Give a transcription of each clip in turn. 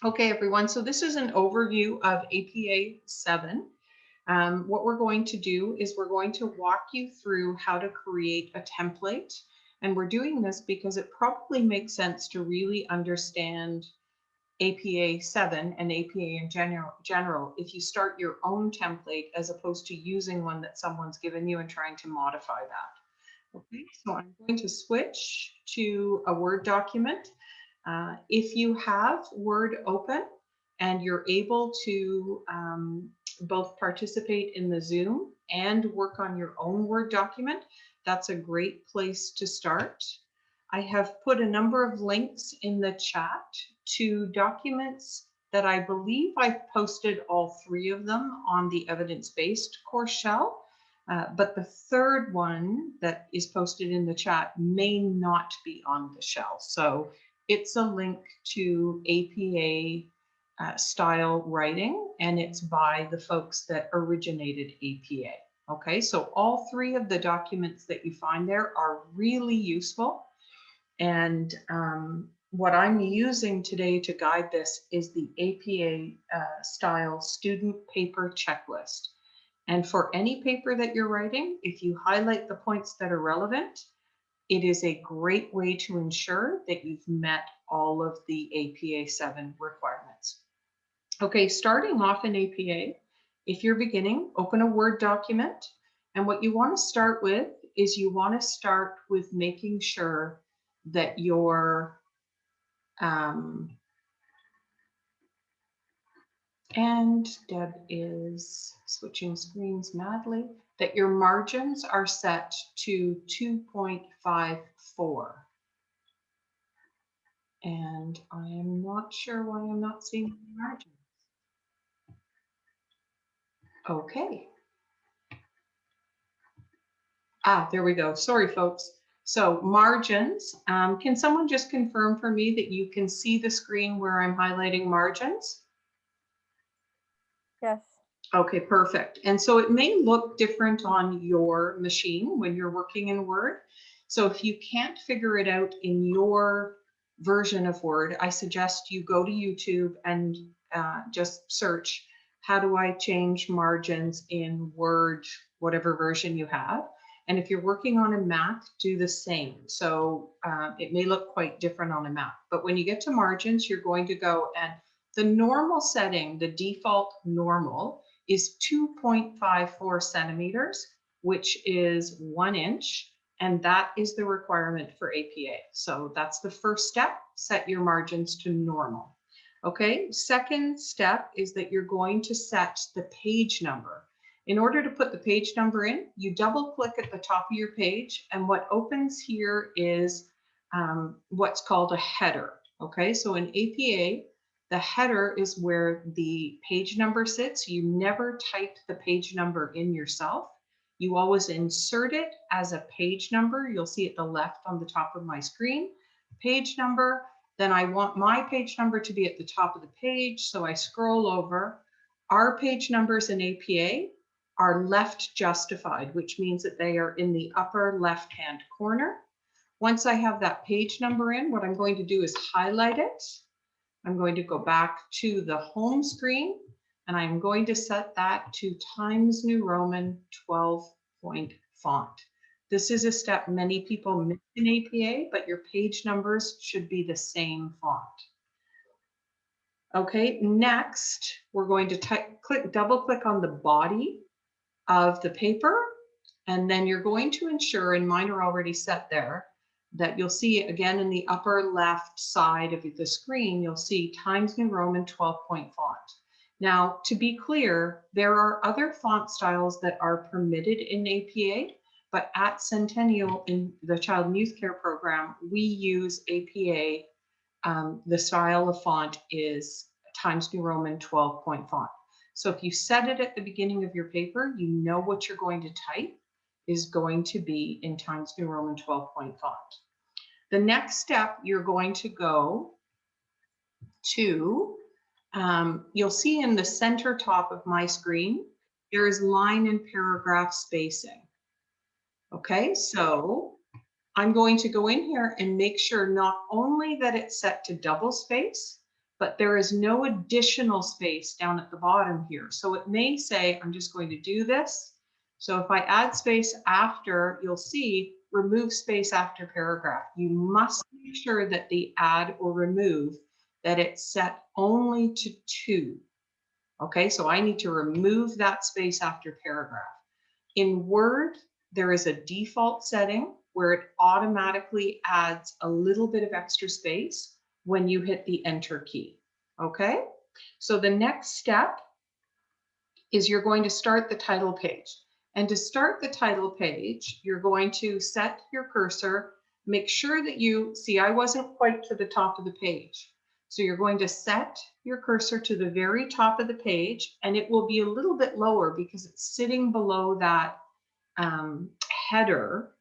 Okay, everyone, so this is an overview of APA 7. What we're going to do is we're going to walk you through how to create a template. And we're doing this because it probably makes sense to really understand APA 7 and APA in general if you start your own template as opposed to using one that someone's given you and trying to modify that. Okay, so I'm going to switch to a Word document. If you have Word open and you're able to both participate in the Zoom and work on your own Word document, that's a great place to start. I have put a number of links in the chat to documents that I believe I've posted all three of them on the evidence-based course shell. But the third one that is posted in the chat may not be on the shell. So it's a link to APA style writing, and it's by the folks that originated APA. Okay, so all three of the documents that you find there are really useful. And what I'm using today to guide this is the APA style student paper checklist. And for any paper that you're writing, if you highlight the points that are relevant, it is a great way to ensure that you've met all of the APA 7 requirements. Okay, starting off in APA, if you're beginning, open a Word document. And what you want to start with is you want to start with making sure that your and Deb is switching screens madly, that your margins are set to 2.54. And I am not sure why I'm not seeing the margins. Okay. There we go. Sorry, folks. So margins, can someone just confirm for me that you can see the screen where I'm highlighting margins? Yes. Okay, perfect. And so it may look different on your machine when you're working in Word. So if you can't figure it out in your version of Word, I suggest you go to YouTube and just search, how do I change margins in Word, whatever version you have. And if you're working on a Mac, do the same. So it may look quite different on a Mac, but when you get to margins, you're going to go, and the normal setting, the default normal, is 2.54 centimeters, which is 1 inch. And that is the requirement for APA. So that's the first step, set your margins to normal. Okay, second step is that you're going to set the page number. In order to put the page number in, you double click at the top of your page, and what opens here is what's called a header. Okay, so in APA, the header is where the page number sits. You never type the page number in yourself. You always insert it as a page number. You'll see at the left on the top of my screen, page number. Then I want my page number to be at the top of the page. So I scroll over. Our page numbers in APA are left justified, which means that they are in the upper left-hand corner. Once I have that page number in, what I'm going to do is highlight it. I'm going to go back to the home screen, and I'm going to set that to Times New Roman 12-point font. This is a step many people miss in APA, but your page numbers should be the same font. Okay, next, we're going to double click on the body of the paper, and then you're going to ensure, and mine are already set there, that you'll see again in the upper left side of the screen, you'll see Times New Roman 12-point font. Now, to be clear, there are other font styles that are permitted in APA, but at Centennial in the Child and Youth Care program, we use APA. The style of font is Times New Roman 12-point font. So if you set it at the beginning of your paper, you know what you're going to type is going to be in Times New Roman 12-point font. The next step, you're going to go to, you'll see in the center top of my screen, there is line and paragraph spacing. Okay, so I'm going to go in here and make sure not only that it's set to double space, but there is no additional space down at the bottom here. So it may say, I'm just going to do this. So if I add space after, you'll see remove space after paragraph. You must make sure that the add or remove, that it's set only to 2. Okay, so I need to remove that space after paragraph. In Word, there is a default setting where it automatically adds a little bit of extra space when you hit the Enter key. Okay, so the next step is you're going to start the title page. And to start the title page, you're going to set your cursor, make sure that you see, I wasn't quite to the top of the page. So you're going to set your cursor to the very top of the page, and it will be a little bit lower because it's sitting below that header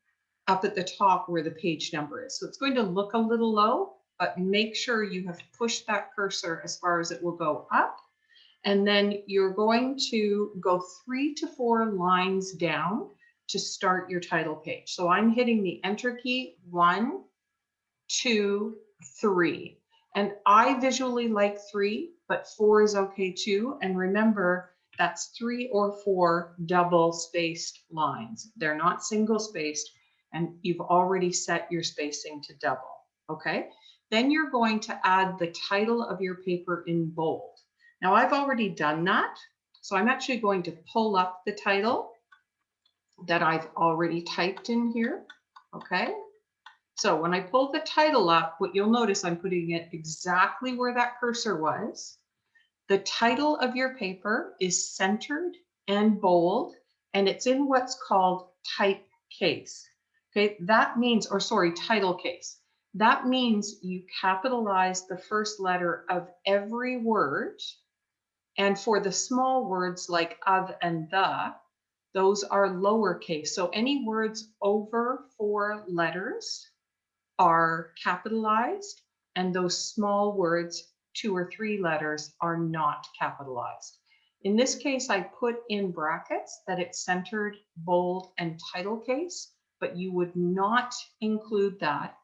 up at the top where the page number is. So it's going to look a little low, but make sure you have pushed that cursor as far as it will go up. And then you're going to go 3 to 4 lines down to start your title page. So I'm hitting the Enter key, 1, 2, 3. And I visually like 3, but 4 is okay too. And remember, that's 3 or 4 double spaced lines. They're not single spaced, and you've already set your spacing to double, okay? Then you're going to add the title of your paper in bold. Now I've already done that, so I'm actually going to pull up the title that I've already typed in here, okay? So when I pull the title up, what you'll notice, I'm putting it exactly where that cursor was. The title of your paper is centered and bold, and it's in what's called type case. Okay, that means, or sorry, title case. That means you capitalize the first letter of every word. And for the small words like of and the, those are lowercase. So any words over 4 letters are capitalized, and those small words, 2 or 3 letters, are not capitalized. In this case, I put in brackets that it's centered, bold, and title case, but you would not include that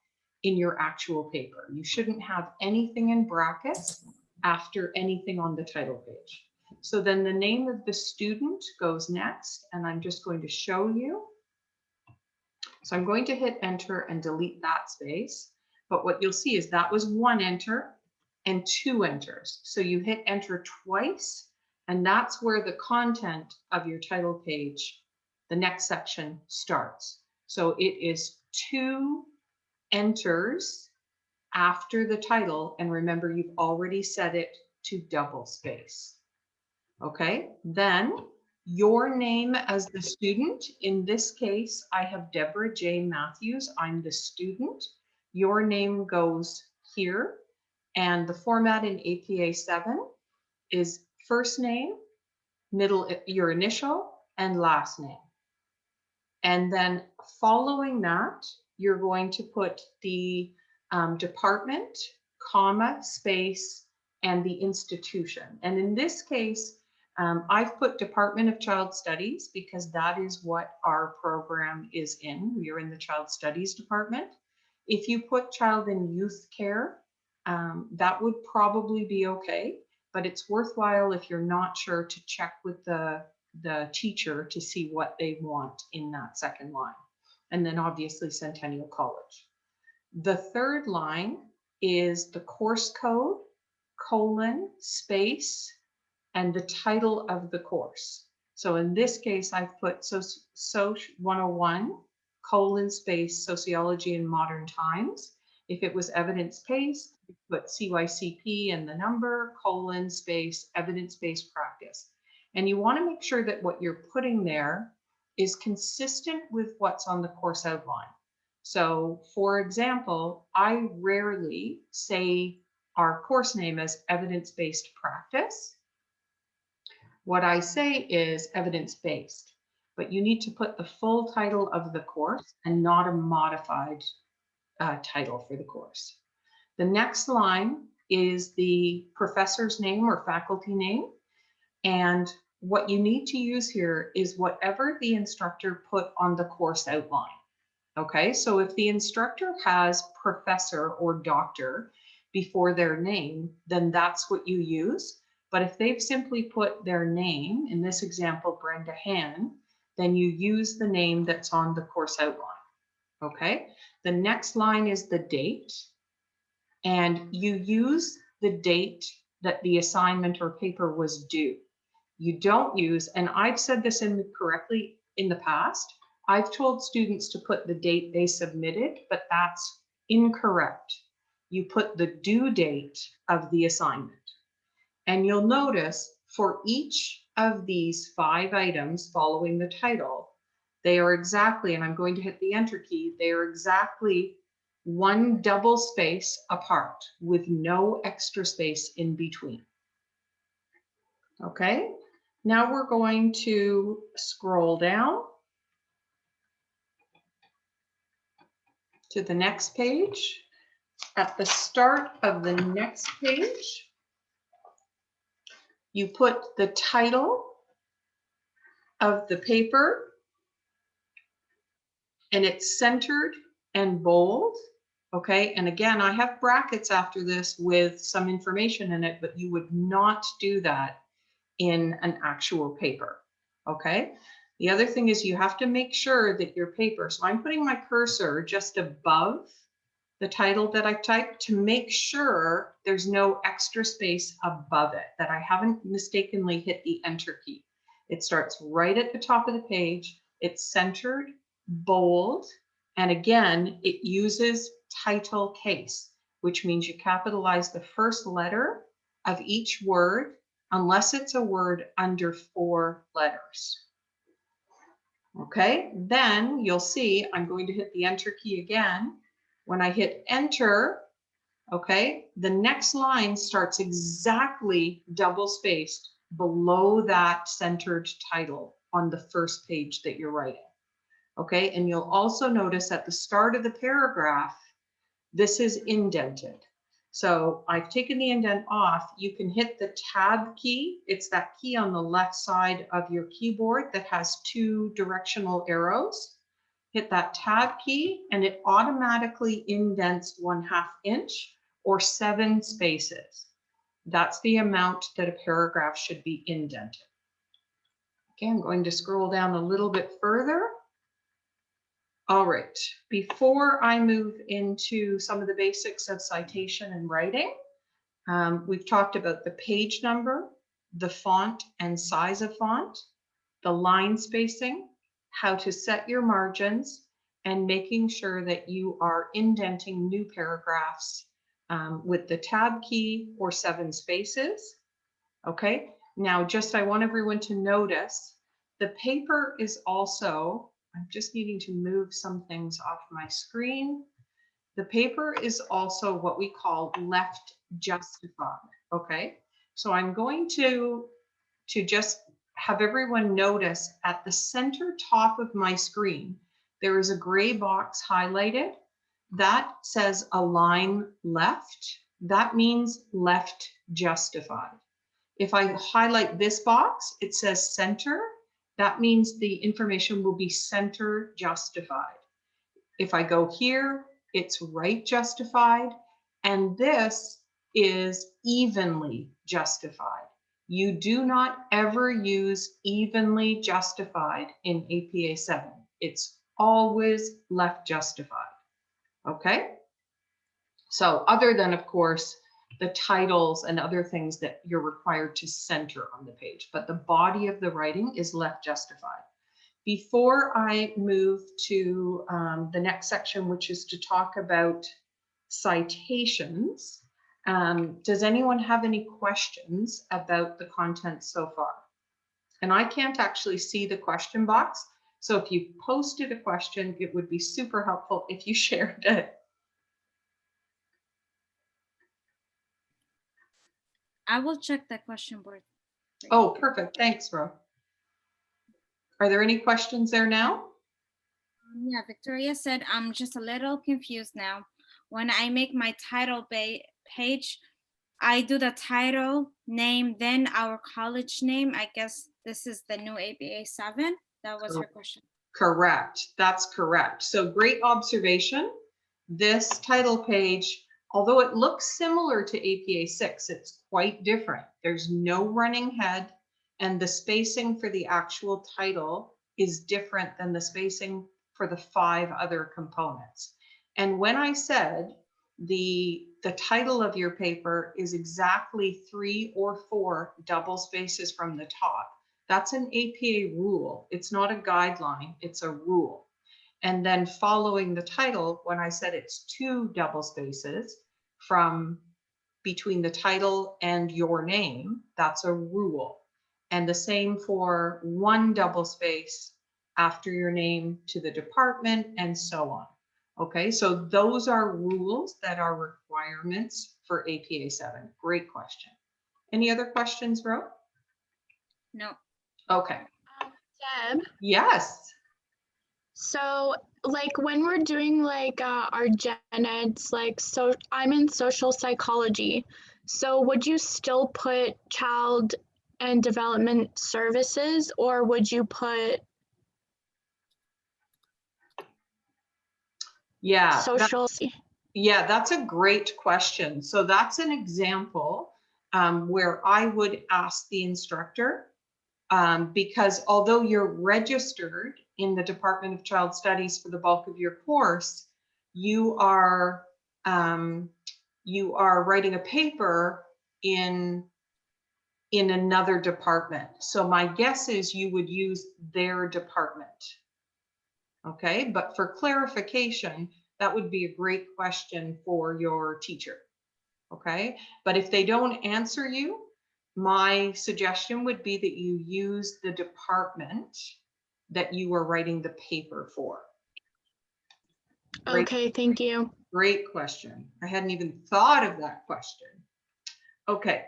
in your actual paper. You shouldn't have anything in brackets after anything on the title page. So then the name of the student goes next, and I'm just going to show you. So I'm going to hit Enter and delete that space. But what you'll see is that was 1 enter and 2 enters. So you hit Enter twice, and that's where the content of your title page, the next section, starts. So it is 2 enters after the title, and remember, you've already set it to double space. Okay, then your name as the student. In this case, I have Deborah J. Matthews. I'm the student. Your name goes here. And the format in APA 7 is first name, middle, your initial, and last name. And then following that, you're going to put the department, comma, space, and the institution. And in this case, I've put Department of Child Studies because that is what our program is in. We are in the Child Studies department. If you put Child and Youth Care, that would probably be okay, but it's worthwhile if you're not sure to check with the teacher to see what they want in that second line. And then obviously Centennial College. The third line is the course code, colon, space, and the title of the course. So in this case, I've put Soc 101, colon, space, Sociology in Modern Times. If it was evidence-based, you put CYCP and the number, colon, space, evidence-based practice. And you want to make sure that what you're putting there is consistent with what's on the course outline. So for example, I rarely say our course name as evidence-based practice. What I say is evidence-based, but you need to put the full title of the course and not a modified title for the course. The next line is the professor's name or faculty name. And what you need to use here is whatever the instructor put on the course outline. Okay, so if the instructor has professor or doctor, before their name, then that's what you use. But if they've simply put their name, in this example, Brenda Han, then you use the name that's on the course outline, okay? The next line is the date, and you use the date that the assignment or paper was due. You don't use, and I've said this incorrectly in the past, I've told students to put the date they submitted, but that's incorrect. You put the due date of the assignment. And you'll notice for each of these 5 items following the title, they are exactly, and I'm going to hit the enter key, they are exactly 1 double space apart with no extra space in between. Okay, now we're going to scroll down to the next page. At the start of the next page, you put the title of the paper, and it's centered and bold, okay? And again, I have brackets after this with some information in it, but you would not do that in an actual paper, okay? The other thing is you have to make sure that your paper, so I'm putting my cursor just above the title that I typed to make sure there's no extra space above it, that I haven't mistakenly hit the enter key. It starts right at the top of the page. It's centered, bold, and again, it uses title case, which means you capitalize the first letter of each word unless it's a word under 4 letters. Okay, then you'll see I'm going to hit the enter key again. When I hit enter, okay, the next line starts exactly double spaced below that centered title on the first page that you're writing. Okay, and you'll also notice at the start of the paragraph, this is indented. So I've taken the indent off. You can hit the tab key. It's that key on the left side of your keyboard that has 2 directional arrows. Hit that tab key and it automatically indents 1/2 inch or 7 spaces. That's the amount that a paragraph should be indented. Okay, I'm going to scroll down a little bit further. All right, before I move into some of the basics of citation and writing, we've talked about the page number, the font and size of font, the line spacing, how to set your margins, and making sure that you are indenting new paragraphs with the tab key or 7 spaces. Okay, now I want everyone to notice the paper is also, I'm just needing to move some things off my screen. The paper is also what we call left justified, okay? So I'm going to just have everyone notice at the center top of my screen, there is a gray box highlighted that says align left. That means left justified. If I highlight this box, it says center. That means the information will be center justified. If I go here, it's right justified, and this is evenly justified. You do not ever use evenly justified in APA 7. It's always left justified, okay? So other than, of course, the titles and other things that you're required to center on the page, but the body of the writing is left justified. Before I move to the next section, which is to talk about citations, does anyone have any questions about the content so far? And I can't actually see the question box. So if you posted a question, it would be super helpful if you shared it. I will check the question board. Oh, perfect. Thanks, Ro. Are there any questions there now? Yeah, Victoria said, I'm just a little confused now. When I make my title page, I do the title name, then our college name. I guess this is the new APA 7. That was her question. Correct. That's correct. So great observation. This title page Although it looks similar to APA 6, it's quite different. There's no running head, and the spacing for the actual title is different than the spacing for the 5 other components. And when I said the title of your paper is exactly 3 or 4 double spaces from the top, that's an APA rule. It's not a guideline, it's a rule. And then following the title, when I said it's 2 double spaces from between the title and your name, that's a rule. And the same for 1 double space after your name to the department and so on. Okay, so those are rules that are requirements for APA 7. Great question. Any other questions, Ro? No. Okay. Deb, Yes. so like when we're doing like our gen eds, like, so I'm in social psychology. So would you still put child and development services, or would you put social? Yeah, that's a great question. So that's an example where I would ask the instructor, because although you're registered in the Department of Child Studies for the bulk of your course, you are writing a paper in another department. So my guess is you would use their department. Okay, but for clarification, that would be a great question for your teacher. Okay, but if they don't answer you, my suggestion would be that you use the department that you are writing the paper for. Okay, thank you. Great question. I hadn't even thought of that question. Okay.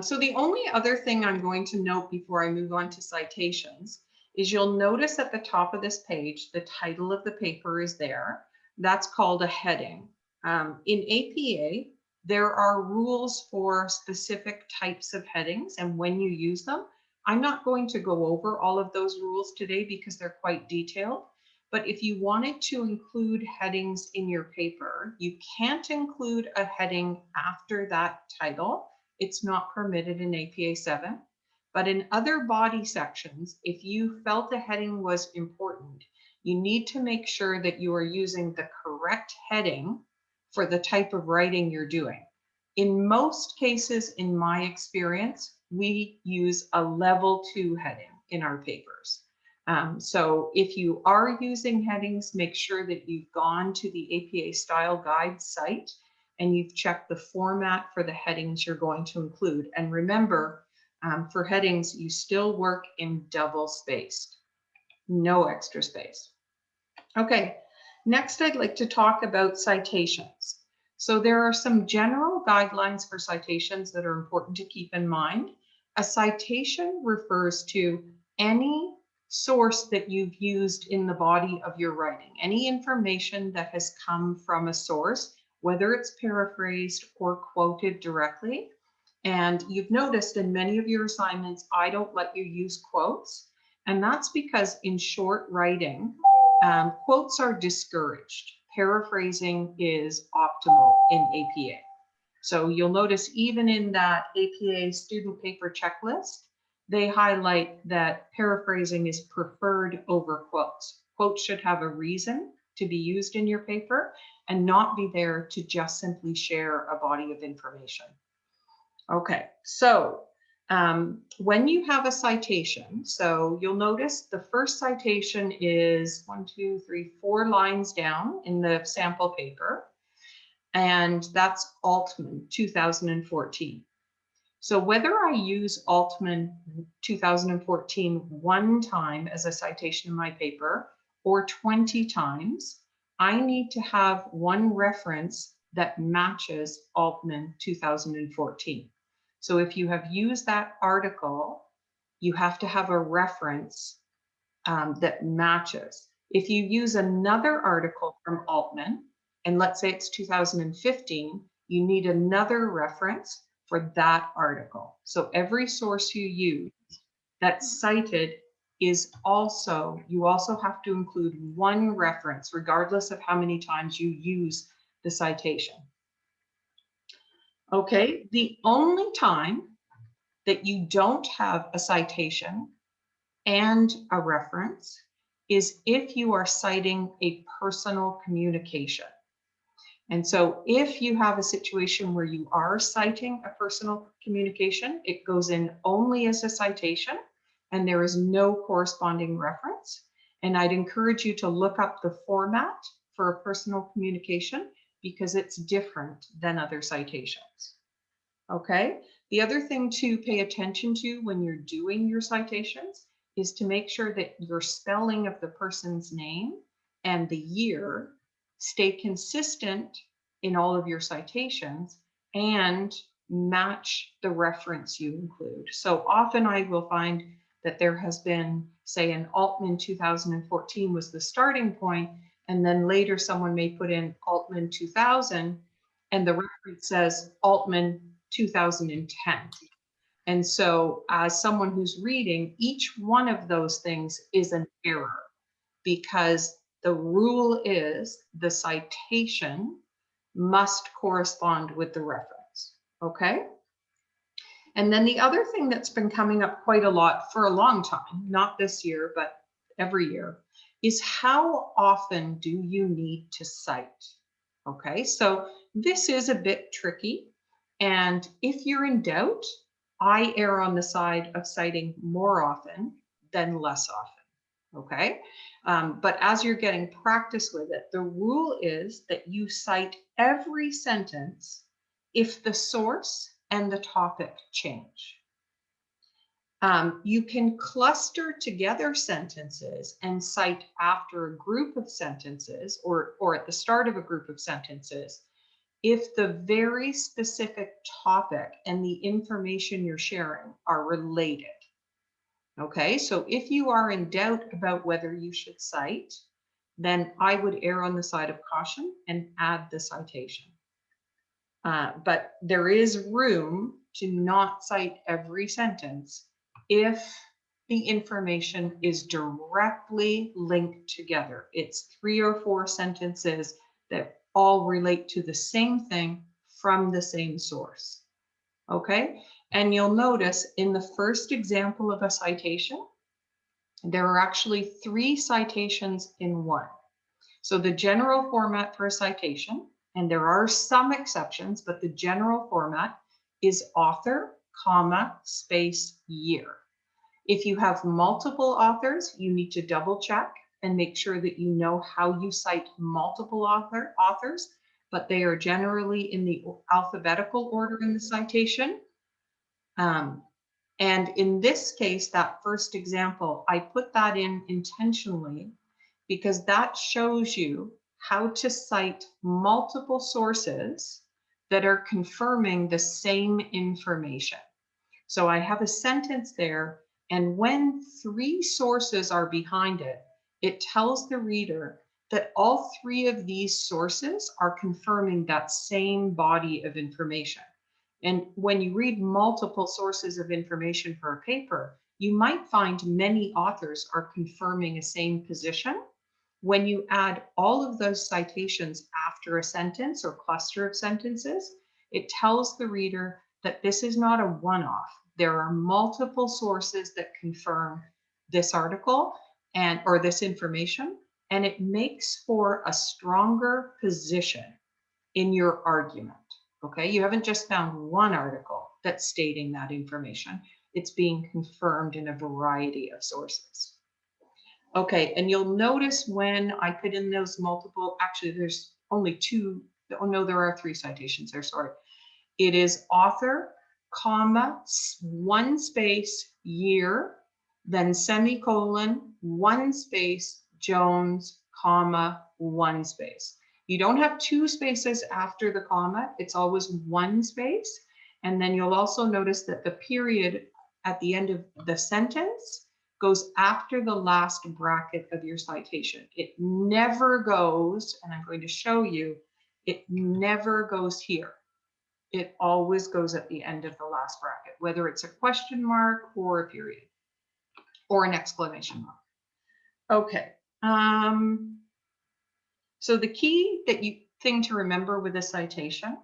So the only other thing I'm going to note before I move on to citations is you'll notice at the top of this page, the title of the paper is there. That's called a heading. In APA, there are rules for specific types of headings and when you use them. I'm not going to go over all of those rules today because they're quite detailed. But if you wanted to include headings in your paper, you can't include a heading after that title. It's not permitted in APA 7. But in other body sections, if you felt a heading was important, you need to make sure that you are using the correct heading for the type of writing you're doing. In most cases, in my experience, we use a level 2 heading in our papers. So if you are using headings, make sure that you've gone to the APA Style Guide site and you've checked the format for the headings you're going to include. And remember, for headings, you still work in double spaced, no extra space. Okay, next I'd like to talk about citations. So there are some general guidelines for citations that are important to keep in mind. A citation refers to any source that you've used in the body of your writing, any information that has come from a source, whether it's paraphrased or quoted directly. And you've noticed in many of your assignments, I don't let you use quotes. And that's because in short writing, quotes are discouraged. Paraphrasing is optimal in APA. So you'll notice even in that APA student paper checklist, they highlight that paraphrasing is preferred over quotes. Quotes should have a reason to be used in your paper and not be there to just simply share a body of information. Okay, so when you have a citation, so you'll notice the first citation is 4 lines down in the sample paper, and that's Altman 2014. So whether I use Altman 2014 one time as a citation in my paper or 20 times, I need to have one reference that matches Altman 2014. So if you have used that article, you have to have a reference that matches. If you use another article from Altman, and let's say it's 2015, you need another reference for that article. So every source you use that's cited is also, you also have to include one reference, regardless of how many times you use the citation. Okay, the only time that you don't have a citation and a reference is if you are citing a personal communication. And so if you have a situation where you are citing a personal communication, it goes in only as a citation and there is no corresponding reference. And I'd encourage you to look up the format for a personal communication because it's different than other citations. Okay, the other thing to pay attention to when you're doing your citations is to make sure that your spelling of the person's name and the year stay consistent in all of your citations and match the reference you include. So often I will find that there has been, say, an Altman 2014 was the starting point, and then later someone may put in Altman 2000, and the reference says Altman 2010. And so as someone who's reading, each one of those things is an error because the rule is the citation must correspond with the reference, okay? And then the other thing that's been coming up quite a lot for a long time, not this year, but every year, is how often do you need to cite? Okay, so this is a bit tricky. And if you're in doubt, I err on the side of citing more often than less often. Okay, but as you're getting practice with it, the rule is that you cite every sentence if the source and the topic change. You can cluster together sentences and cite after a group of sentences or at the start of a group of sentences if the very specific topic and the information you're sharing are related. Okay, so if you are in doubt about whether you should cite, then I would err on the side of caution and add the citation. But there is room to not cite every sentence if the information is directly linked together. It's 3 or 4 sentences that all relate to the same thing from the same source. Okay, and you'll notice in the first example of a citation, there are actually 3 citations in one. So the general format for a citation, and there are some exceptions, but the general format is author, comma, space, year. If you have multiple authors, you need to double check and make sure that you know how you cite multiple authors, but they are generally in the alphabetical order in the citation. And in this case, that first example, I put that in intentionally because that shows you how to cite multiple sources that are confirming the same information. So I have a sentence there, and when 3 sources are behind it, it tells the reader that all 3 of these sources are confirming that same body of information. And when you read multiple sources of information for a paper, you might find many authors are confirming a same position. When you add all of those citations after a sentence or cluster of sentences, it tells the reader that this is not a one-off. There are multiple sources that confirm this article or this information, and it makes for a stronger position in your argument. Okay, you haven't just found one article that's stating that information. It's being confirmed in a variety of sources. Okay, and you'll notice when I put in those multiple, actually there's only 2, oh no, there are 3 citations there, sorry. It is author, comma, 1 space, year, then semicolon, 1 space, Jones, comma, 1 space. You don't have 2 spaces after the comma, it's always 1 space. And then you'll also notice that the period at the end of the sentence goes after the last bracket of your citation. It never goes, and I'm going to show you, it never goes here. It always goes at the end of the last bracket, whether it's a question mark or a period or an exclamation mark. Okay. So the key thing to remember with a citation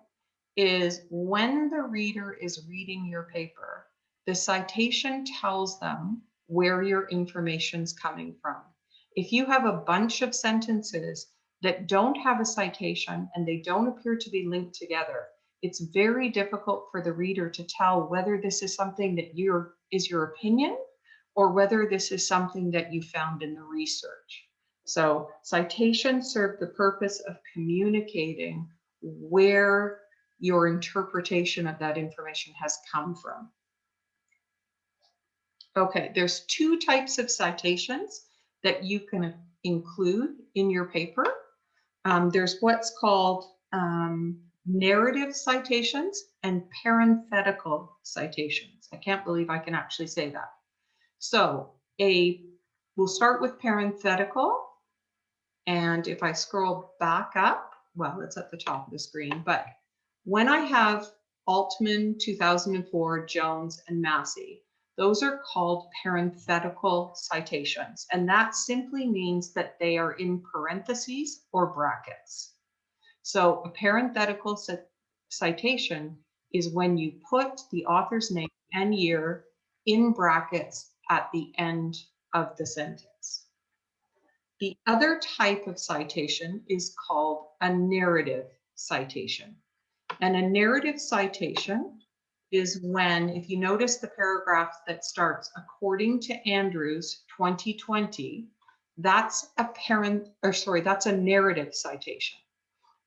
is when the reader is reading your paper, the citation tells them where your information's coming from. If you have a bunch of sentences that don't have a citation and they don't appear to be linked together, it's very difficult for the reader to tell whether this is something that is your opinion or whether this is something that you found in the research. So citations serve the purpose of communicating where your interpretation of that information has come from. Okay, there's two types of citations that you can include in your paper. There's what's called narrative citations and parenthetical citations. I can't believe I can actually say that. So we'll start with parenthetical. And if I scroll back up, well, it's at the top of the screen, but when I have Altman, 2004, Jones, and Massey, those are called parenthetical citations. And that simply means that they are in parentheses or brackets. So a parenthetical citation is when you put the author's name and year in brackets at the end of the sentence. The other type of citation is called a narrative citation. And a narrative citation is when, if you notice the paragraph that starts, according to Andrews 2020, that's a narrative citation.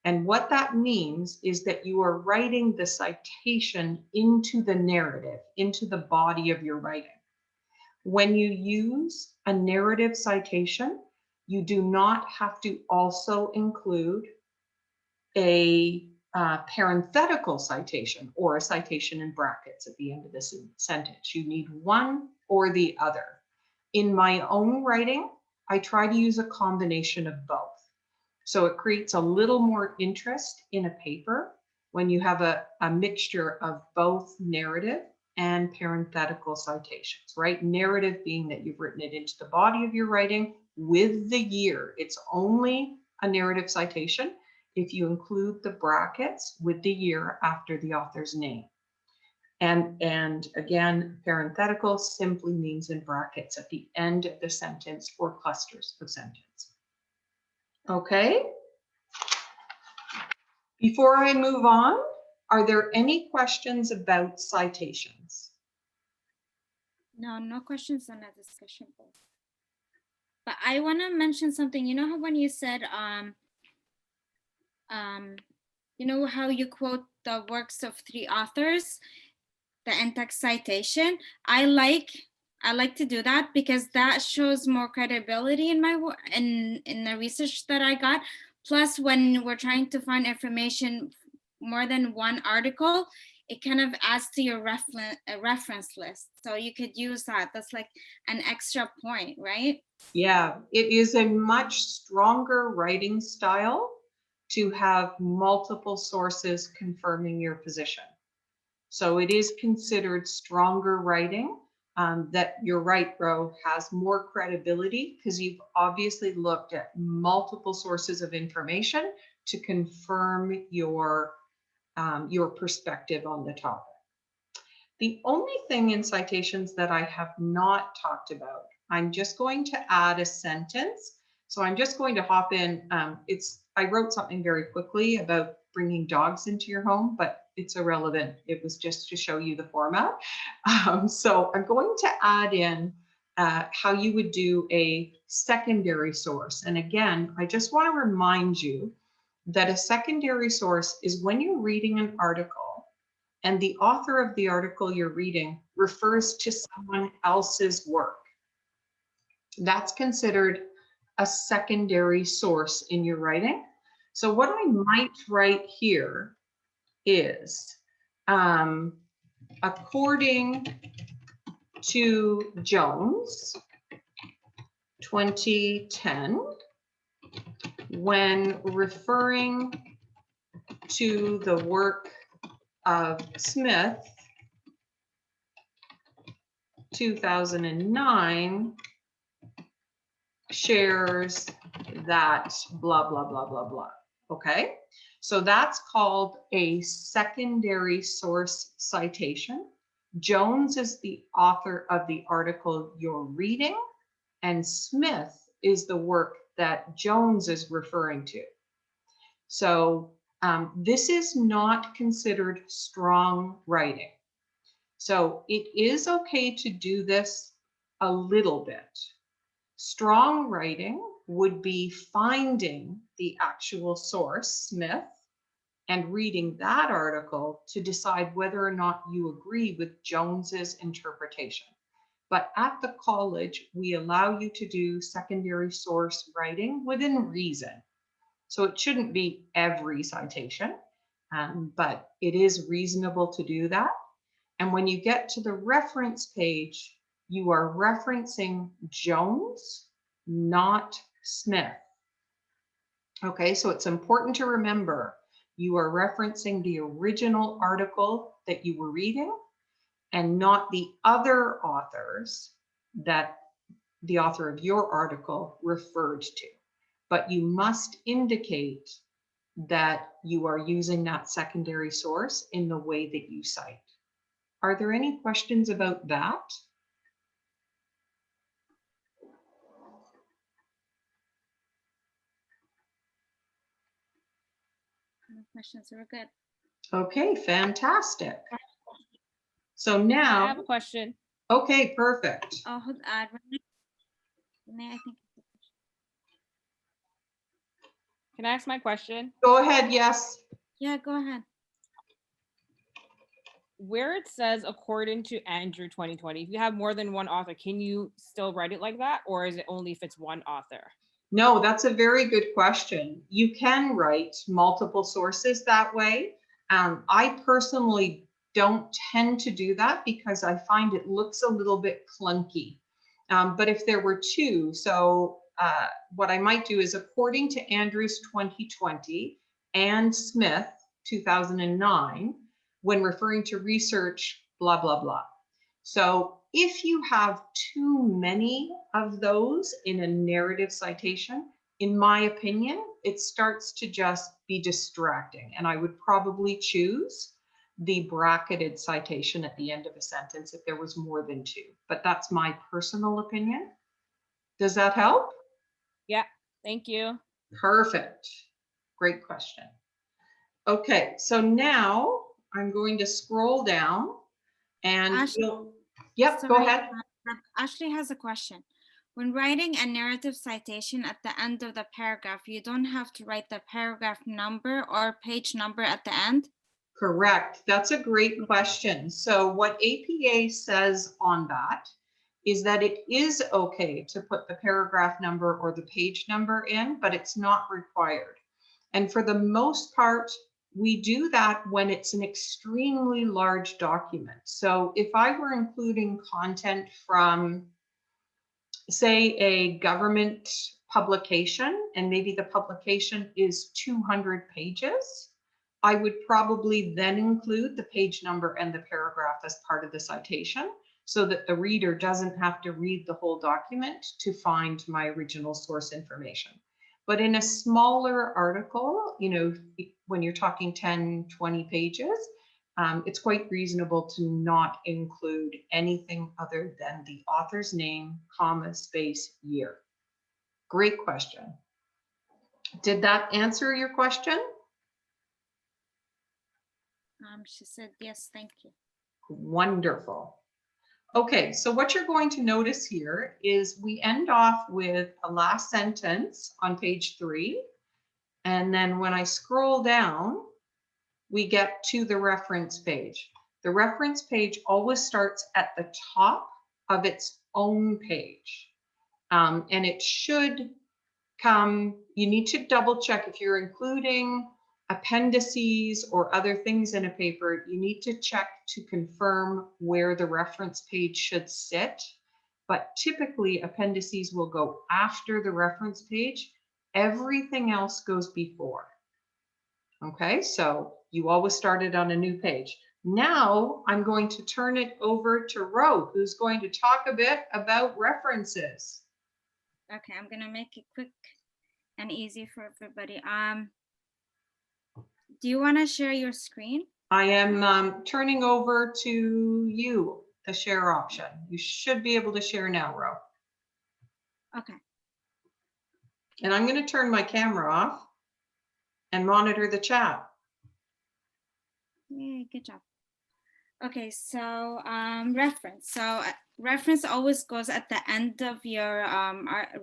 And what that means is that you are writing the citation into the narrative, into the body of your writing. When you use a narrative citation, you do not have to also include a parenthetical citation or a citation in brackets at the end of the sentence. You need one or the other. In my own writing, I try to use a combination of both. So it creates a little more interest in a paper when you have a mixture of both narrative and parenthetical citations, right? Narrative being that you've written it into the body of your writing with the year. It's only a narrative citation if you include the brackets with the year after the author's name. And again, parenthetical simply means in brackets at the end of the sentence or clusters of sentence. Okay. Before I move on, are there any questions about citations? No questions on that discussion board. But I want to mention something. You know how when you said, you know how you quote the works of 3 authors, the in-text citation? I like to do that because that shows more credibility in my work in the research that I got. Plus, when we're trying to find information more than one article, it kind of adds to your reference list. So you could use that. That's like an extra point, right? Yeah, it is a much stronger writing style to have multiple sources confirming your position. So it is considered stronger writing. That you're right, Ro, has more credibility because you've obviously looked at multiple sources of information to confirm your perspective on the topic. The only thing in citations that I have not talked about, I'm just going to add a sentence. So I'm just going to hop in. I wrote something very quickly about bringing dogs into your home, but it's irrelevant. It was just to show you the format. So I'm going to add in how you would do a secondary source. And again, I just want to remind you that a secondary source is when you're reading an article and the author of the article you're reading refers to someone else's work. That's considered a secondary source in your writing. So what I might write here is, according to Jones, 2010, when referring to the work of Smith, 2009, shares that blah, blah, blah, blah, blah. Okay, so that's called a secondary source citation. Jones is the author of the article you're reading, and Smith is the work that Jones is referring to. So this is not considered strong writing. So it is okay to do this a little bit. Strong writing would be finding the actual source, Smith, and reading that article to decide whether or not you agree with Jones's interpretation. But at the college, we allow you to do secondary source writing within reason. So it shouldn't be every citation, but it is reasonable to do that. And when you get to the reference page, you are referencing Jones, not Smith. Okay, so it's important to remember you are referencing the original article that you were reading and not the other authors that the author of your article referred to. But you must indicate that you are using that secondary source in the way that you cite. Are there any questions about that? No questions. We're good. Okay, fantastic. So I now, have a question. okay, perfect. Oh, Renee, I think. Can I ask my question? Go ahead, yes. Yeah, go ahead. Where it says according to Andrew 2020, if you have more than one author, can you still write it like that? Or is it only if it's one author? No, that's a very good question. You can write multiple sources that way. I personally don't tend to do that because I find it looks a little bit clunky. But if there were two, so what I might do is according to Andrews 2020 and Smith 2009, when referring to research, blah, blah, blah. So if you have too many of those in a narrative citation, in my opinion, it starts to just be distracting. And I would probably choose the bracketed citation at the end of a sentence if there was more than two. But that's my personal opinion. Does that help? Yeah, thank you. Perfect. Great question. Okay, so now I'm going to scroll down and yep, Sorry, go ahead. Ashley has a question. When writing a narrative citation at the end of the paragraph, you don't have to write the paragraph number or page number at the end? Correct. That's a great question. So what APA says on that is that it is okay to put the paragraph number or the page number in, but it's not required. And for the most part, we do that when it's an extremely large document. So if I were including content from, say, a government publication, and maybe the publication is 200 pages, I would probably then include the page number and the paragraph as part of the citation so that the reader doesn't have to read the whole document to find my original source information. But in a smaller article, you know, when you're talking 10, 20 pages, it's quite reasonable to not include anything other than the author's name, comma, space, year. Great question. Did that answer your question? She said, yes, thank you. Wonderful. Okay, so what you're going to notice here is we end off with a last sentence on page 3. And then when I scroll down, we get to the reference page. The reference page always starts at the top of its own page. And it should come, you need to double check if you're including appendices or other things in a paper, you need to check to confirm where the reference page should sit. But typically appendices will go after the reference page. Everything else goes before. Okay, so you always started on a new page. Now I'm going to turn it over to Ro, who's going to talk a bit about references. Okay, I'm gonna make it quick and easy for everybody. Do you want to share your screen? I am turning over to you, the share option. You should be able to share now, Ro. Okay. And I'm going to turn my camera off and monitor the chat. Yay, good job. Okay, so reference. So reference always goes at the end of your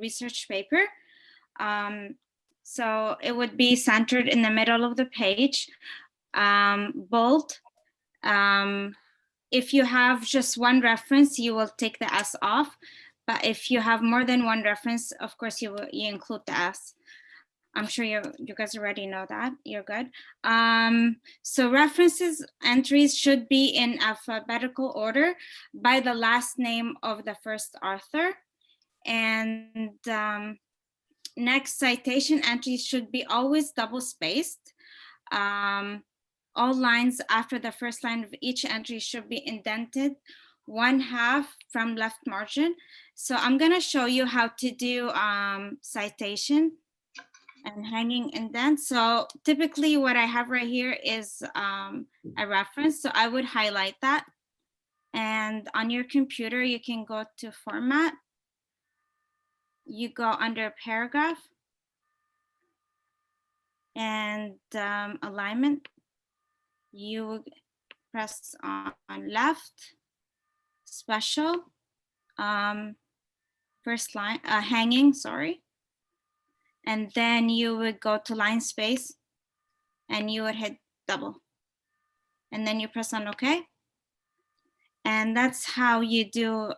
research paper. So it would be centered in the middle of the page, bold. If you have just one reference, you will take the S off. But if you have more than one reference, of course, you include the S. I'm sure you guys already know that. You're good. So references entries should be in alphabetical order by the last name of the first author. And next, citation entries should be always double spaced. All lines after the first line of each entry should be indented 1/2 from left margin. So I'm going to show you how to do citation and hanging indent. So typically what I have right here is a reference. So I would highlight that. And on your computer, you can go to format. You go under paragraph and alignment. You press on left, special, first line, hanging, sorry. And then you would go to line space and you would hit double. And then you press on OK. And that's how you do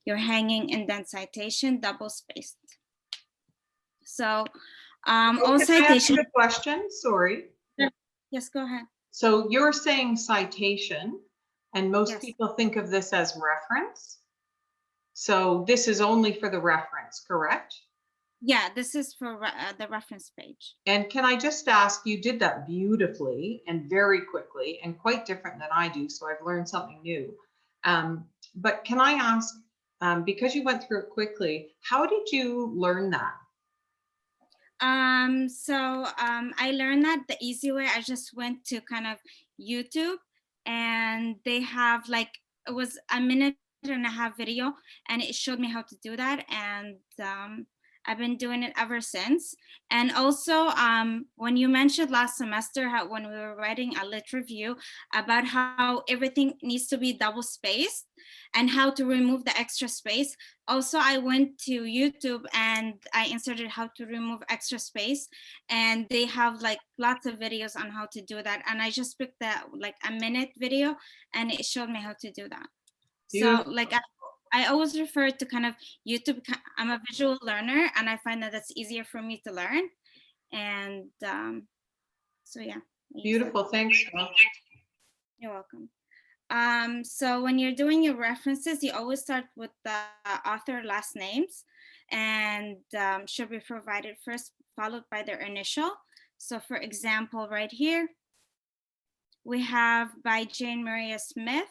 your hanging indent citation, double spaced. So all citation. Can I ask a question? Sorry. Yes, go ahead. So you're saying citation, and most Yes. people think of this as reference. So this is only for the reference, correct? Yeah, this is for the reference page. And can I just ask, you did that beautifully and very quickly and quite different than I do, so I've learned something new. But can I ask, because you went through it quickly, how did you learn that? I learned that the easy way. I just went to kind of YouTube, and they have like, it was a 1.5-minute video, and it showed me how to do that. And I've been doing it ever since. And also, when you mentioned last semester how when we were writing a lit review about how everything needs to be double spaced and how to remove the extra space, also I went to YouTube and I inserted how to remove extra space, and they have like lots of videos on how to do that. And I just picked that like a 1-minute video, and it showed me how to do that. Beautiful. So like I always refer to kind of YouTube. I'm a visual learner, and I find that that's easier for me to learn. And so yeah. Beautiful, thanks. You're welcome. So when you're doing your references, you always start with the author last names, and should be provided first, followed by their initial. So for example, right here, we have by Jane Maria Smith.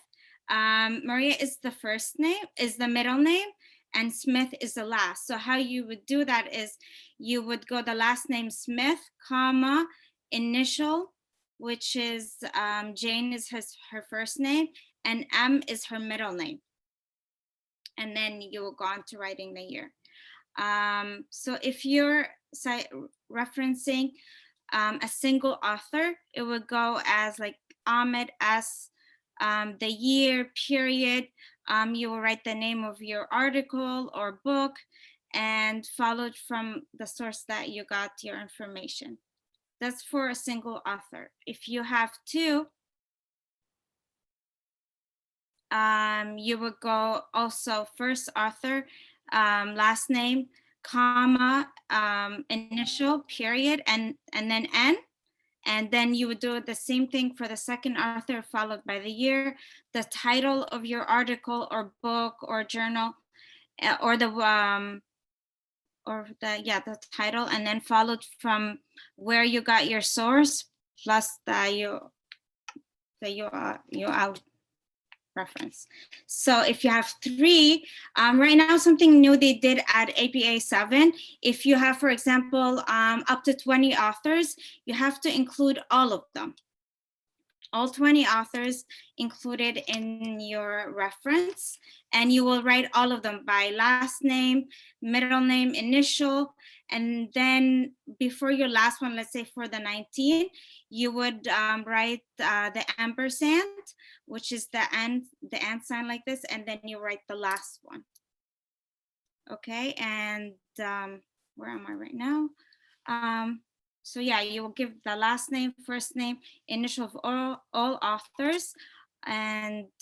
Maria is the first name, is the middle name, and Smith is the last. So how you would do that is you would go the last name Smith, comma, initial, which is Jane is her first name, and M is her middle name. And then you will go on to writing the year. So if you're referencing a single author, it would go as like Ahmed S, the year, period. You will write the name of your article or book, and followed from the source that you got your information. That's for a single author. If you have two, you would go also first author, last name, comma, initial, period, and then N. And then you would do the same thing for the second author, followed by the year, the title of your article or book or journal, or the title, and then followed from where you got your source plus the URL, reference. So if you have 3, right now something new they did at APA 7, if you have, for example, up to 20 authors, you have to include all of them. All 20 authors included in your reference, and you will write all of them by last name, middle name, initial, and then before your last one, let's say for the 19, you would write the ampersand, which is the and sign like this, and then you write the last one. Okay, and where am I right now? So yeah, you will give the last name, first name, initial of all authors, and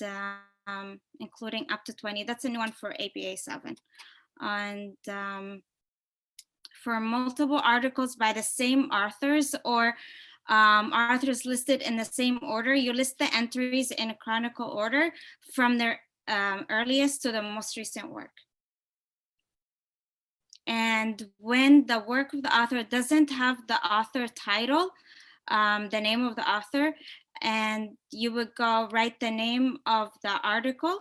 including up to 20. That's a new one for APA 7. And for multiple articles by the same authors or authors listed in the same order, you list the entries in a chronological order from their earliest to the most recent work. And when the work of the author doesn't have the author title, the name of the author, and you would go write the name of the article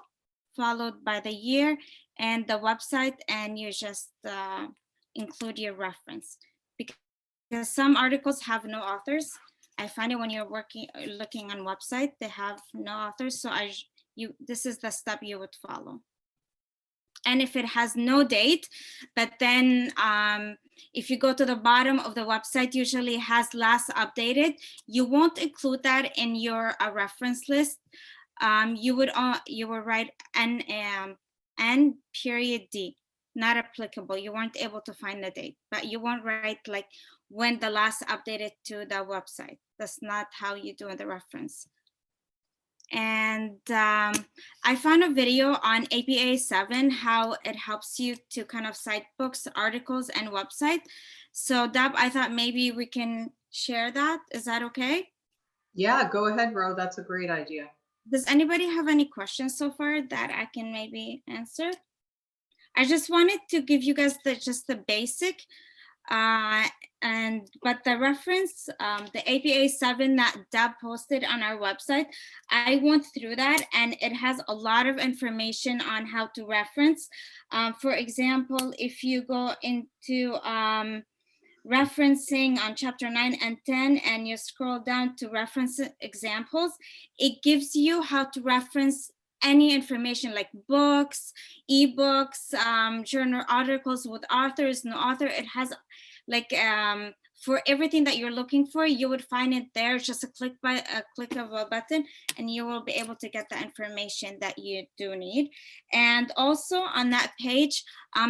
followed by the year and the website, and you just include your reference. Because some articles have no authors. I find it when you're looking on website, they have no authors. So this is the step you would follow. And if it has no date, but then if you go to the bottom of the website, usually has last updated, you won't include that in your reference list. You would write N period D, not applicable. You weren't able to find the date, but you won't write like when the last updated to the website. That's not how you do the reference. And I found a video on APA 7, how it helps you to kind of cite books, articles, and website. So Deb, I thought maybe we can share that. Is that okay? Yeah, go ahead, Ro. That's a great idea. Does anybody have any questions so far that I can maybe answer? I just wanted to give you guys just the basic. But the reference, the APA 7 that Deb posted on our website, I went through that and it has a lot of information on how to reference. For example, if you go into referencing on chapter 9 and 10 and you scroll down to reference examples, it gives you how to reference any information like books, ebooks, journal articles with authors, no author. It has like for everything that you're looking for, you would find it there. Just a click of a button and you will be able to get the information that you do need. And also on that page,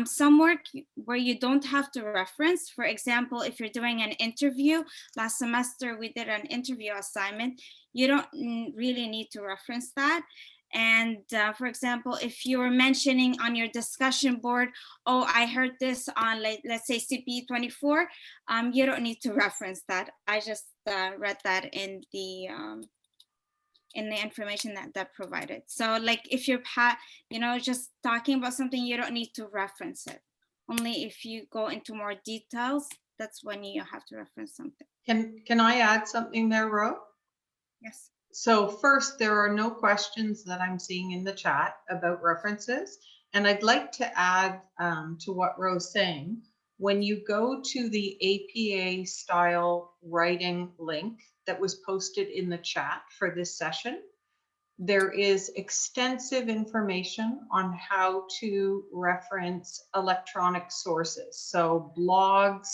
some work where you don't have to reference. For example, if you're doing an interview, last semester we did an interview assignment, you don't really need to reference that. And for example, if you were mentioning on your discussion board, oh, I heard this on, let's say CPE 24, you don't need to reference that. I just read that in the information that provided. So like if you're just talking about something, you don't need to reference it. Only if you go into more details, that's when you have to reference something. Can I add something there, Ro? Yes. So first, there are no questions that I'm seeing in the chat about references. And I'd like to add to what Ro's saying. When you go to the APA style writing link that was posted in the chat for this session, there is extensive information on how to reference electronic sources. So blogs,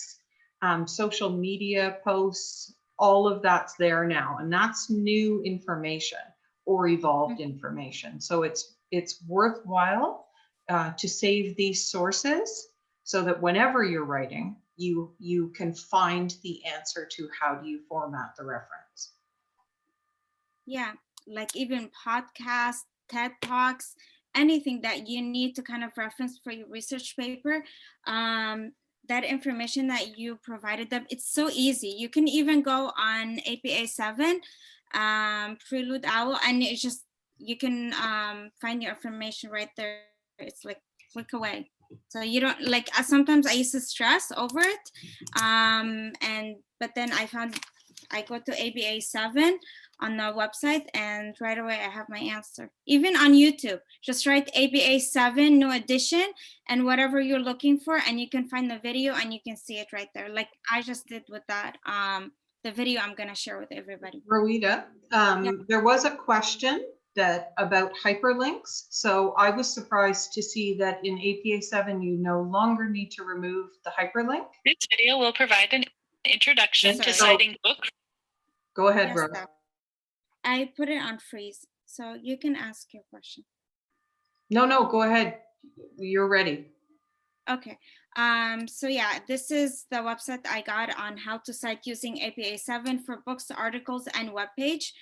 social media posts, all of that's there now, and that's new information or evolved information. So it's worthwhile to save these sources so that whenever you're writing, you can find the answer to how do you format the reference. Yeah, like even podcasts, TED Talks, anything that you need to kind of reference for your research paper. That information that you provided them, it's so easy. You can even go on APA 7, Prelude OWL, and it's just, you can find your information right there. It's like click away. So you don't like, sometimes I used to stress over it. But then I go to APA 7 on the website, and right away I have my answer. Even on YouTube, just write APA 7 new edition and whatever you're looking for, and you can find the video and you can see it right there, like I just did with that the video I'm gonna share with everybody. Rowita, there was a question that about hyperlinks. So I was surprised to see that in APA 7, you no longer need to remove the hyperlink. This video will provide an introduction to Sorry. citing books. Go ahead, Yes, Rose. Steph. I put it on freeze, so you can ask your question. No, go ahead. You're ready. Okay. So yeah, this is the website I got on how to cite using APA 7 for books, articles, and web page.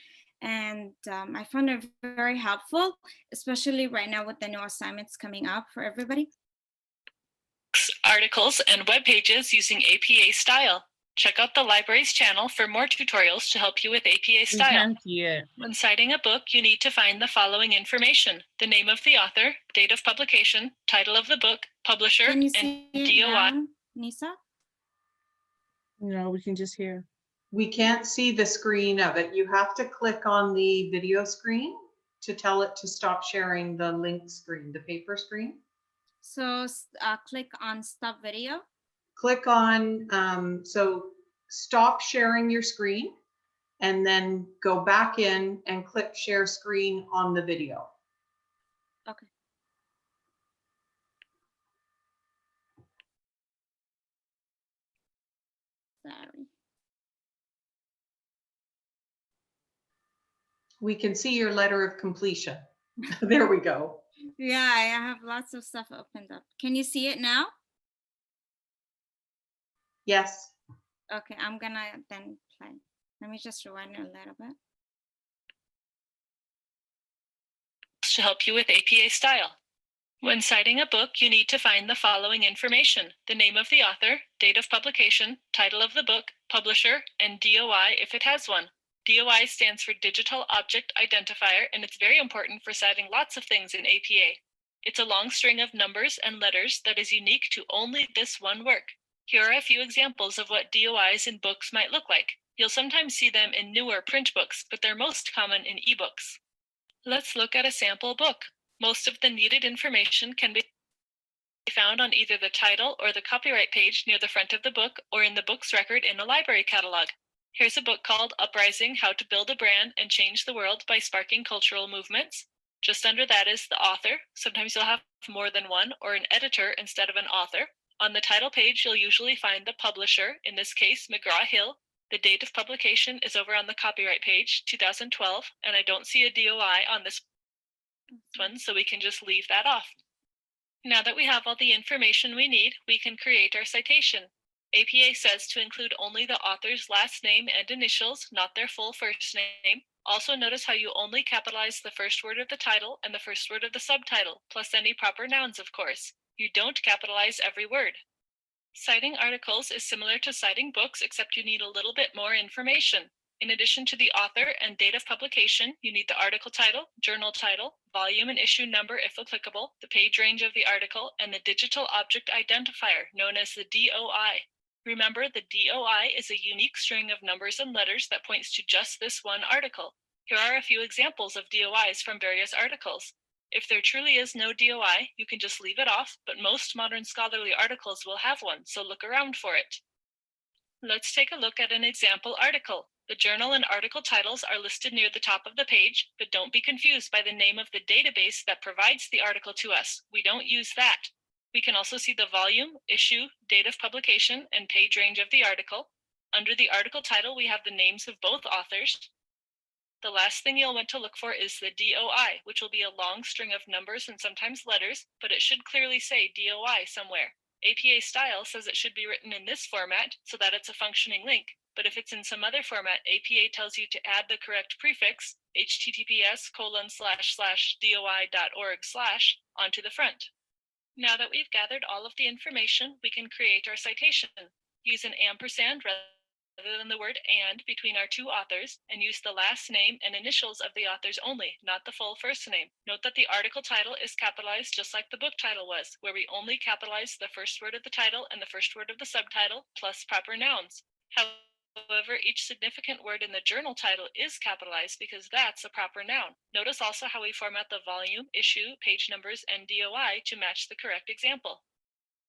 And I found it very helpful, especially right now with the new assignments coming up for everybody. Articles, and web pages using APA style. Check out the library's channel for more tutorials to help you with APA style. When citing a book, you need to find the following information: the name of the author, date of publication, title of the book, publisher, Can you and see it DOI. now, Nisa? No, we can just hear. We can't see the screen of it. You have to click on the video screen to tell it to stop sharing the link screen, the paper screen. So click on stop video. Click on, so stop sharing your screen and then go back in and click share screen on the video. Okay. Sorry. We can see your letter of completion. There we go. Yeah, I have lots of stuff opened up. Can you see it now? Yes. Okay, I'm gonna then play. Let me just rewind it a little bit. To help you with APA style. When citing a book, you need to find the following information: the name of the author, date of publication, title of the book, publisher, and DOI if it has one. DOI stands for Digital Object Identifier, and it's very important for citing lots of things in APA. It's a long string of numbers and letters that is unique to only this one work. Here are a few examples of what DOIs in books might look like. You'll sometimes see them in newer print books, but they're most common in ebooks. Let's look at a sample book. Most of the needed information can be found on either the title or the copyright page near the front of the book, or in the book's record in a library catalog. Here's a book called Uprising: How to Build a Brand and Change the World by Sparking Cultural Movements. Just under that is the author. Sometimes you'll have more than one, or an editor instead of an author. On the title page, you'll usually find the publisher, in this case, McGraw-Hill. The date of publication is over on the copyright page, 2012, and I don't see a DOI on this one, so we can just leave that off. Now that we have all the information we need, we can create our citation. APA says to include only the author's last name and initials, not their full first name. Also notice how you only capitalize the first word of the title and the first word of the subtitle, plus any proper nouns, of course. You don't capitalize every word. Citing articles is similar to citing books, except you need a little bit more information. In addition to the author and date of publication, you need the article title, journal title, volume and issue number if applicable, the page range of the article, and the digital object identifier, known as the DOI. Remember, the DOI is a unique string of numbers and letters that points to just this one article. Here are a few examples of DOIs from various articles. If there truly is no DOI, you can just leave it off, but most modern scholarly articles will have one, so look around for it. Let's take a look at an example article. The journal and article titles are listed near the top of the page, but don't be confused by the name of the database that provides the article to us. We don't use that. We can also see the volume, issue, date of publication, and page range of the article. Under the article title, we have the names of both authors. The last thing you'll want to look for is the DOI, which will be a long string of numbers and sometimes letters, but it should clearly say DOI somewhere. APA style says it should be written in this format so that it's a functioning link, but if it's in some other format, APA tells you to add the correct prefix, https://doi.org/ onto the front. Now that we've gathered all of the information, we can create our citation. Use an ampersand rather than the word "and" between our two authors, and use the last name and initials of the authors only, not the full first name. Note that the article title is capitalized just like the book title was, where we only capitalize the first word of the title and the first word of the subtitle, plus proper nouns. However, each significant word in the journal title is capitalized because that's a proper noun. Notice also how we format the volume, issue, page numbers, and DOI to match the correct example.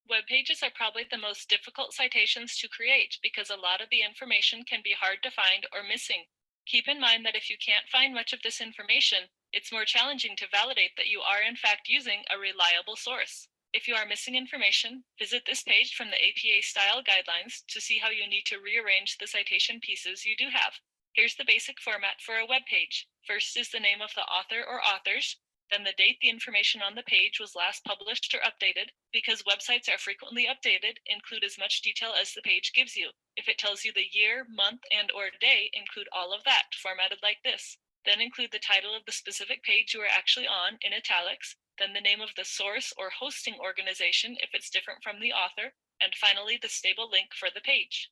Web pages are probably the most difficult citations to create because a lot of the information can be hard to find or missing. Keep in mind that if you can't find much of this information, it's more challenging to validate that you are in fact using a reliable source. If you are missing information, visit this page from the APA style guidelines to see how you need to rearrange the citation pieces you do have. Here's the basic format for a web page. First is the name of the author or authors, then the date the information on the page was last published or updated. Because websites are frequently updated, include as much detail as the page gives you. If it tells you the year, month, and/or day, include all of that, formatted like this. Then include the title of the specific page you are actually on in italics, then the name of the source or hosting organization if it's different from the author, and finally the stable link for the page.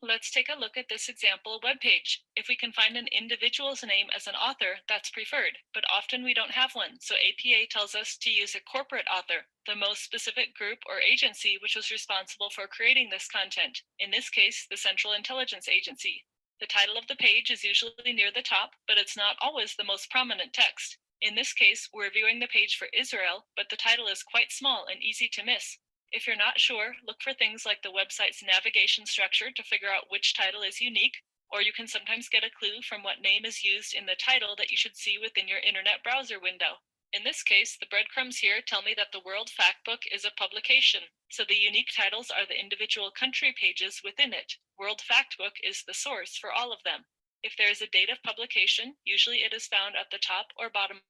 Let's take a look at this example web page. If we can find an individual's name as an author, that's preferred, but often we don't have one, so APA tells us to use a corporate author, the most specific group or agency which was responsible for creating this content, in this case, the Central Intelligence Agency. The title of the page is usually near the top, but it's not always the most prominent text. In this case, we're viewing the page for Israel, but the title is quite small and easy to miss. If you're not sure, look for things like the website's navigation structure to figure out which title is unique, or you can sometimes get a clue from what name is used in the title that you should see within your internet browser window. In this case, the breadcrumbs here tell me that the World Factbook is a publication, so the unique titles are the individual country pages within it. World Factbook is the source for all of them. If there is a date of publication, usually it is found at the top or bottom.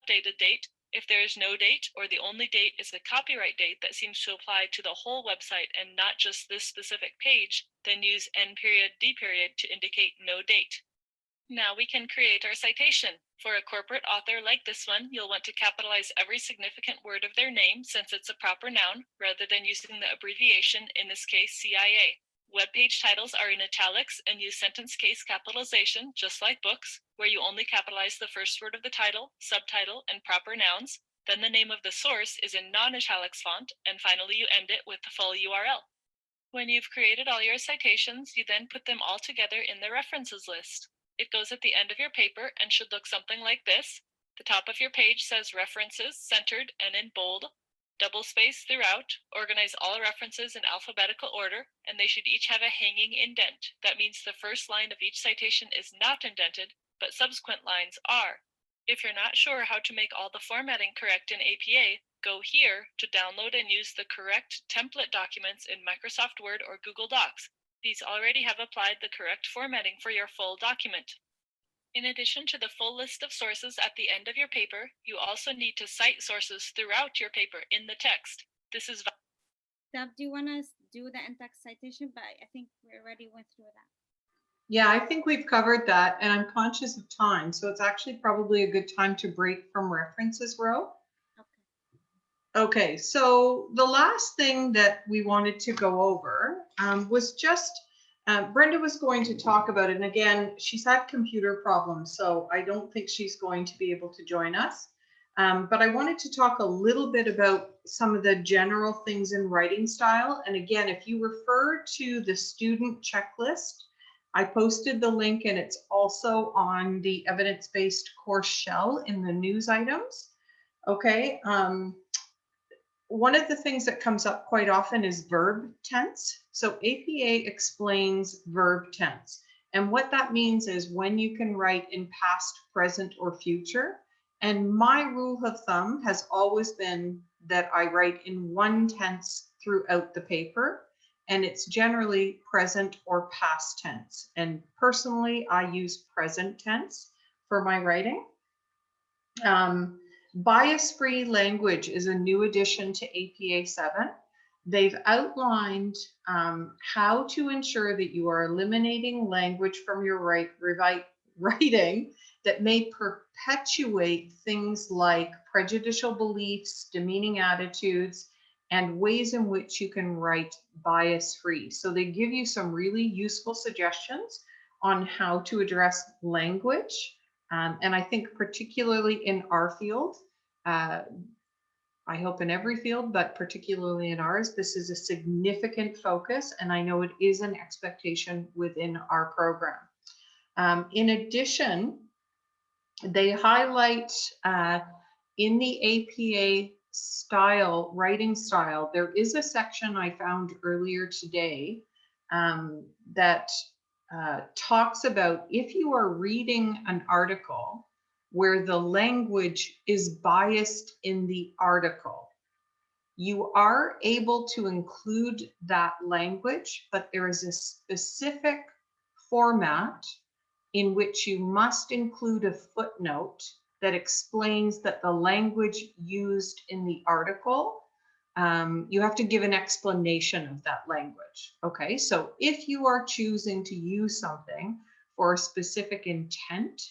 Updated date. If there is no date or the only date is the copyright date that seems to apply to the whole website and not just this specific page, then use N period D period to indicate no date. Now we can create our citation. For a corporate author like this one, you'll want to capitalize every significant word of their name since it's a proper noun rather than using the abbreviation, in this case CIA. Web page titles are in italics and use sentence case capitalization, just like books, where you only capitalize the first word of the title, subtitle, and proper nouns. Then the name of the source is in non-italics font, and finally you end it with the full URL. When you've created all your citations, you then put them all together in the references list. It goes at the end of your paper and should look something like this. The top of your page says references, centered and in bold. Double space throughout, organize all references in alphabetical order, and they should each have a hanging indent. That means the first line of each citation is not indented, but subsequent lines are. If you're not sure how to make all the formatting correct in APA, go here to download and use the correct template documents in Microsoft Word or Google Docs. These already have applied the correct formatting for your full document. In addition to the full list of sources at the end of your paper, you also need to cite sources throughout your paper in the text. This is Deb, do you want to do the in-text citation? But I think we already went through that. Yeah, I think we've covered that, and I'm conscious of time, so it's actually probably a good time to break from references row. Okay, so the last thing that we wanted to go over was just, Brenda was going to talk about it, and again, she's had computer problems, so I don't think she's going to be able to join us. But I wanted to talk a little bit about some of the general things in writing style. And again, if you refer to the student checklist, I posted the link and it's also on the evidence-based course shell in the news items. Okay. One of the things that comes up quite often is verb tense. So APA explains verb tense. And what that means is when you can write in past, present, or future. And my rule of thumb has always been that I write in one tense throughout the paper, and it's generally present or past tense. And personally, I use present tense for my writing. Bias-free language is a new addition to APA 7. They've outlined how to ensure that you are eliminating language from your writing that may perpetuate things like prejudicial beliefs, demeaning attitudes, and ways in which you can write bias-free. So they give you some really useful suggestions on how to address language. And I think particularly in our field, I hope in every field, but particularly in ours, this is a significant focus, and I know it is an expectation within our program. In addition, they highlight in the APA style, writing style, there is a section I found earlier today that talks about if you are reading an article where the language is biased in the article, you are able to include that language, but there is a specific format in which you must include a footnote that explains that the language used in the article, you have to give an explanation of that language. Okay, so if you are choosing to use something for a specific intent,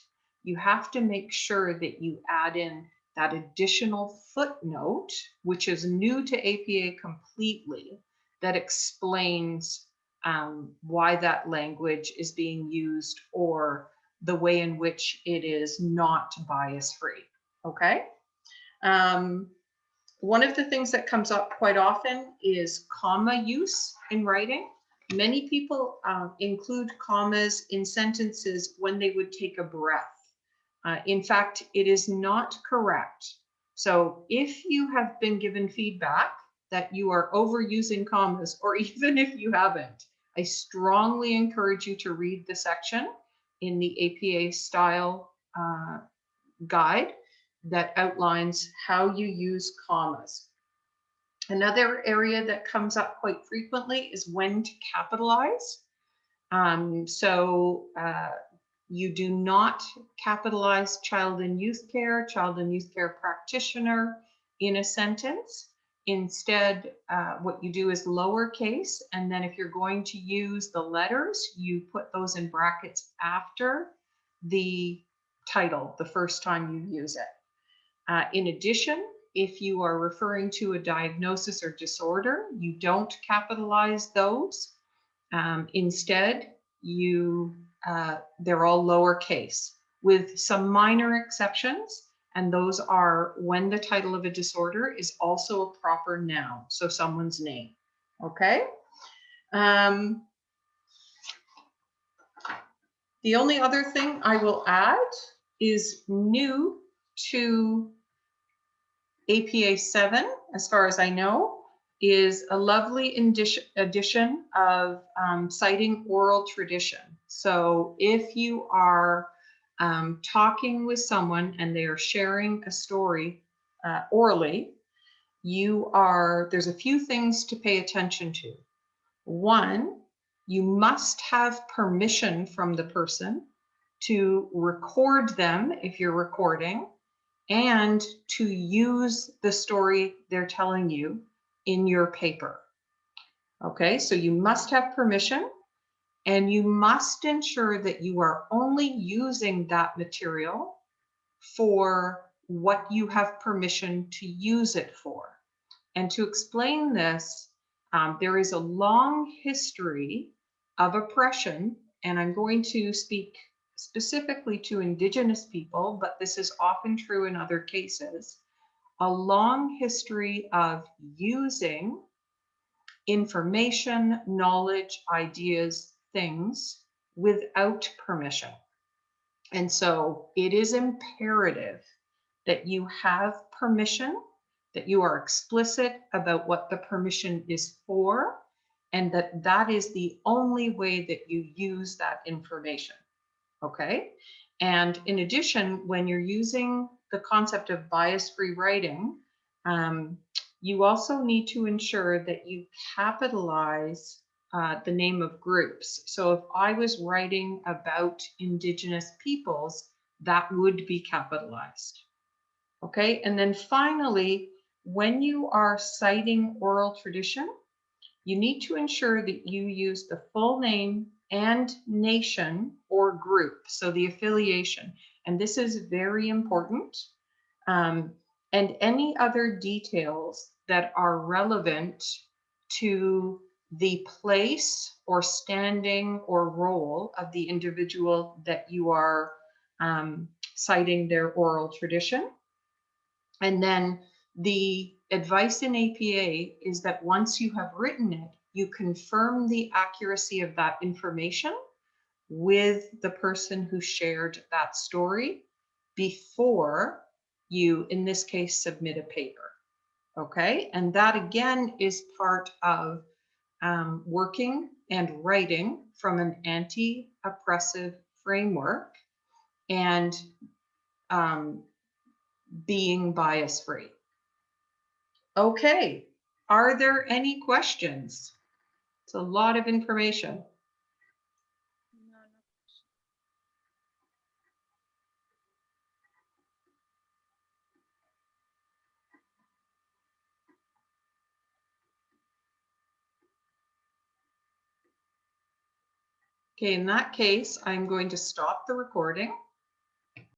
you have to make sure that you add in that additional footnote, which is new to APA completely, that explains why that language is being used or the way in which it is not bias free. Okay. One of the things that comes up quite often is comma use in writing. Many people include commas in sentences when they would take a breath. In fact, it is not correct. So if you have been given feedback that you are overusing commas, or even if you haven't, I strongly encourage you to read the section in the APA style guide that outlines how you use commas. Another area that comes up quite frequently is when to capitalize. You do not capitalize child and youth care practitioner in a sentence. Instead, what you do is lowercase, and then if you're going to use the letters, you put those in brackets after the title the first time you use it. In addition, if you are referring to a diagnosis or disorder, you don't capitalize those. Instead, they're all lowercase with some minor exceptions, and those are when the title of a disorder is also a proper noun, so someone's name. Okay. The only other thing I will add is new to APA 7, as far as I know, is a lovely addition of citing oral tradition. So if you are talking with someone and they are sharing a story orally, there's a few things to pay attention to. One, you must have permission from the person to record them if you're recording, and to use the story they're telling you in your paper. Okay, so you must have permission, and you must ensure that you are only using that material for what you have permission to use it for. And to explain this, there is a long history of oppression, and I'm going to speak specifically to Indigenous people, but this is often true in other cases, a long history of using information, knowledge, ideas, things without permission. And so it is imperative that you have permission, that you are explicit about what the permission is for, and that that is the only way that you use that information. Okay. And in addition, when you're using the concept of bias-free writing, you also need to ensure that you capitalize the name of groups. So if I was writing about Indigenous peoples, that would be capitalized. Okay. And then finally, when you are citing oral tradition, you need to ensure that you use the full name and nation or group, so the affiliation. And this is very important. And any other details that are relevant to the place or standing or role of the individual that you are citing their oral tradition. And then the advice in APA is that once you have written it, you confirm the accuracy of that information with the person who shared that story before you, in this case, submit a paper. Okay, and that again is part of working and writing from an anti-oppressive framework and being bias-free. Okay, are there any questions? It's a lot of information. Okay, in that case, I'm going to stop the recording.